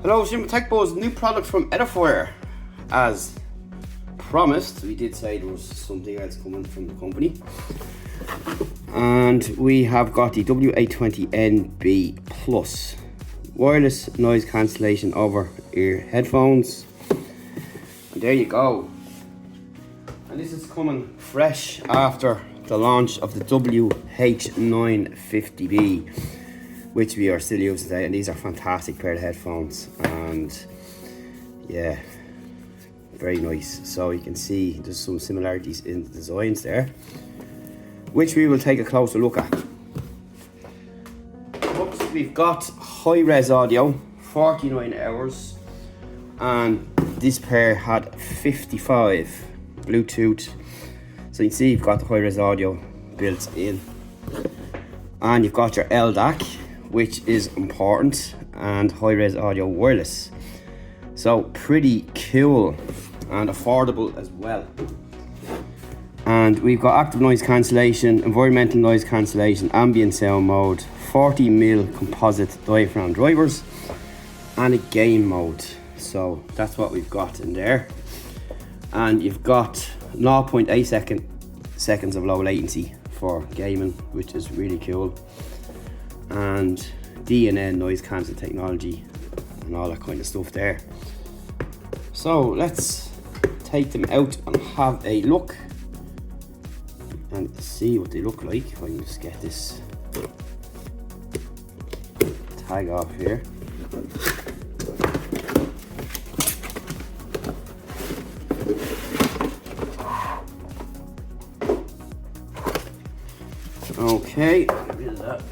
Hello, techbuzz, new product from EDIFIER. As promised, we did say there was something else coming from the company. And we have got the W820NB Plus wireless noise cancellation over ear headphones. And there you go. And this is coming fresh after the launch of the WH950B, which we are still using today, and these are fantastic pair of headphones, and yeah, very nice. So you can see there's some similarities in the designs there, which we will take a closer look at. Oops, we've got Hi-Res audio, 49 hours, and this pair had 55 Bluetooth. So you can see you've got the Hi-Res audio built in, and you've got your LDAC, which is important, and Hi-Res audio wireless. So pretty cool and affordable as well. And we've got active noise cancellation, environmental noise cancellation, ambient sound mode, 40mm composite diaphragm drivers, and a gain mode. So that's what we've got in there. And you've got 0.8 seconds of low latency for gaming, which is really cool. And D&N noise cancel technology and all that kind of stuff there. So let's take them out and have a look and see what they look like. If I can just get this tag off here. Okay, get rid of that.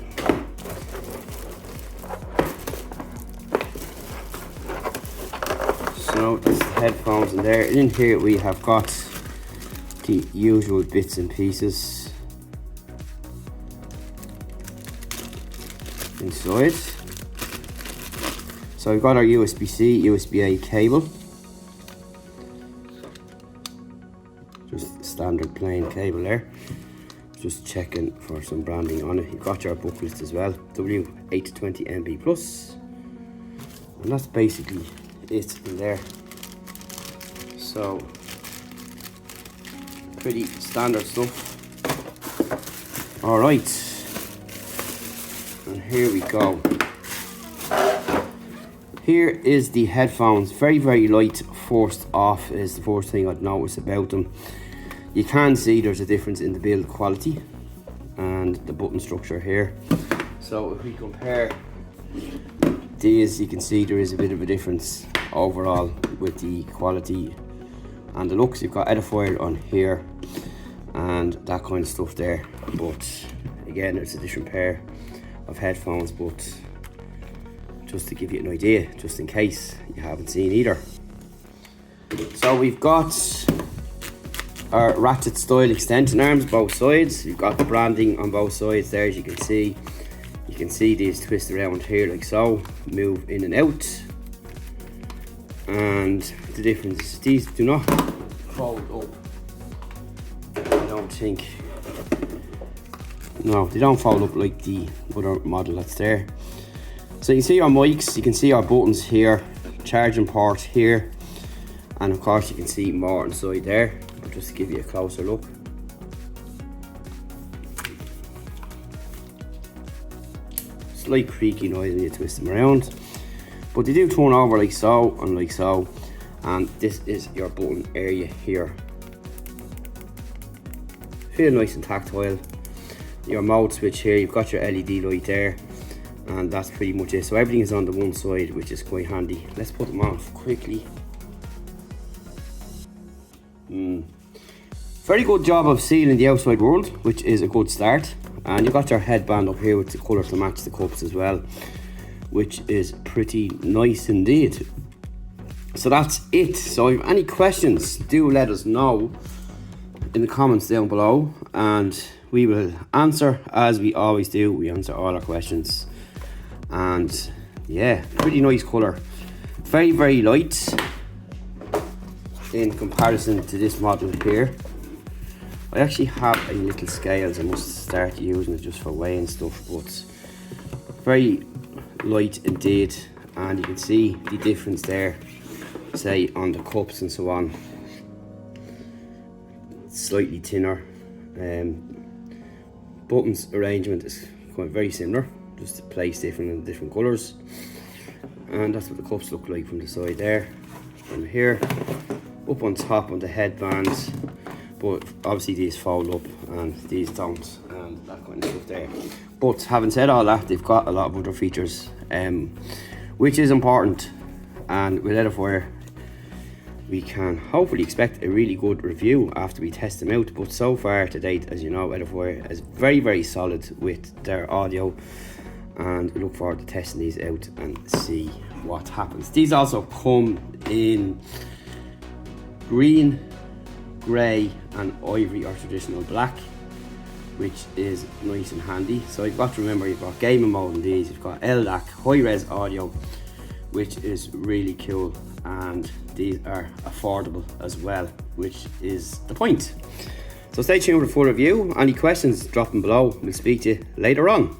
So this is the headphones in there. In here we have got the usual bits and pieces inside. So we've got our USB-C, USB-A cable. Just standard plain cable there. Just checking for some branding on it. You've got your booklet as well, W820NB Plus, and that's basically it in there. So pretty standard stuff. All right, and here we go. Here is the headphones. Very light. First off is the first thing I'd notice about them. You can see there's a difference in the build quality and the button structure here. So if we compare these, you can see there is a bit of a difference overall with the quality and the looks. You've got EDIFIER on here and that kind of stuff there, but again it's a different pair of headphones. But just to give you an idea, just in case you haven't seen either. So we've got our ratchet style extension arms both sides. You've got the branding on both sides there, as you can see. You can see these twist around here like so, move in and out. And the difference is these do not fold up. I don't think. No, they don't fold up like the other model that's there. So you can see our mics, you can see our buttons here, charging port here, and of course you can see more inside there. Just to give you a closer look. Slight creaky noise when you twist them around, but they do turn over like so and like so. And this is your button area here. Feel nice and tactile. Your mode switch here, you've got your LED light there, and that's pretty much it. So everything is on the one side, which is quite handy. Let's put them off quickly. Very good job of sealing the outside world, which is a good start. And you've got your headband up here with the colour to match the cups as well, which is pretty nice indeed. So that's it. So if you have any questions, do let us know in the comments down below, and we will answer as we always do. We answer all our questions. And yeah, pretty nice colour. Very light in comparison to this model here. I actually have a little scales. I must start using it just for weighing stuff, but very light indeed, and you can see the difference there, say on the cups and so on. Slightly thinner. Buttons arrangement is quite very similar, just placed different in different colours. And that's what the cups look like from the side there. From here, up on top on the headbands, but obviously these fold up and these don't, and that kind of stuff there. But having said all that, they've got a lot of other features, which is important. And with EDIFIER, we can hopefully expect a really good review after we test them out. But so far to date, as you know, EDIFIER is very, very solid with their audio, and we look forward to testing these out and see what happens. These also come in green, grey and ivory or traditional black, which is nice and handy. So you've got to remember, you've got gaming mode in these, you've got LDAC, Hi-Res audio, which is really cool, and these are affordable as well, which is the point. So stay tuned for a full review. Any questions, drop them below. We'll speak to you later on.